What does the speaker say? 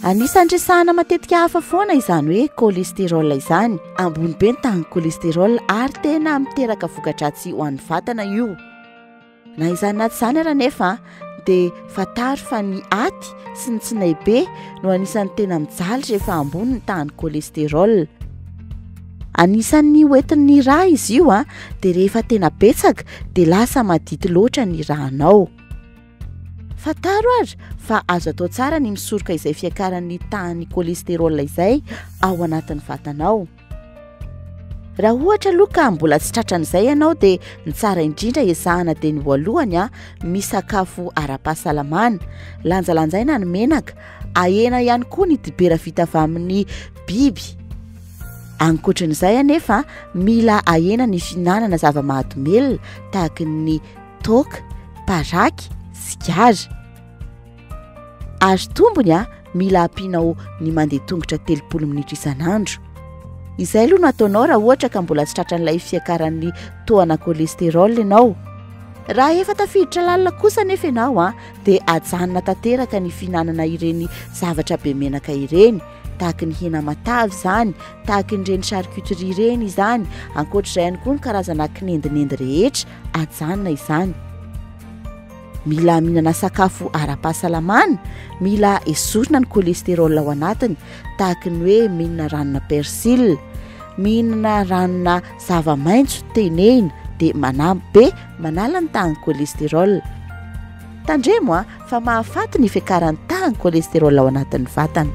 Anisan'ny resahana matetika hafa foana izany hoe kôlesterôla izany. Ambony be ny tahan'ny kôlesterôla ary tena miteraka voka-dratsy ho an'ny vatana io. Na izany naty izany ara nefa dia fantaro fa ny aty sy ny tsinay be no anisan'ny tena mijaly rehefa ambony ny tahan'ny kôlesterôla. Anisan'ny hoentin'ny rà izy io dia rehefa tena betsaka dia lasa madity loatra ny rànao. Fantaro ary fa azo atao tsara ny misoroka izay fiakaran'ny tahan'ny kôlesterôla izay ao anatin'ny vatanao. Raha ohatra aloha ka mbola tsy tratran'izay ianao dia ny tsara indrindra ezahana dia ny voalohany misakafo ara-pahasalamana, lanjalanjaina ny menaka, ahena ihany koa ny dibera vita avy amin'ny biby. Ankoatran'izay anefa mila ahena ny fihinanana zava-mahadomelina tahaka ny toaka, paraky, sigara. Azo tombony mila ampianao ny mandeha tongotra 30 minitra isan'andro. Izay aloha no ataonao raha ohatra ka mbola tsy tratran'ilay fiakaran'ny tohana kôlesterôla ianao. Raha efa tafiditra lalina kosa nefa ianao dia ajanona tanteraka ny fihinanana ireny zavatra be menaka ireny, tahaka ny hena matavy izany, tahaka ireny charcuterie ireny izany, ankoatr'izay ihany koa ny karazana kinendinendy rehetra, ajanona izany. Mila mihinana sakafo ara-pahasalamana, mila esorina ny kôlesterôla ao anatiny, tahaka ny hoe mihinana ranona persily, mihinana ranona zava-maitso tenehina dia manampy be manala ny tahan'ny kôlesterôla. Tandremo fa mahafaty ny fiakaran'ny tahan'ny kôlesterôla ao anatin'ny vatana.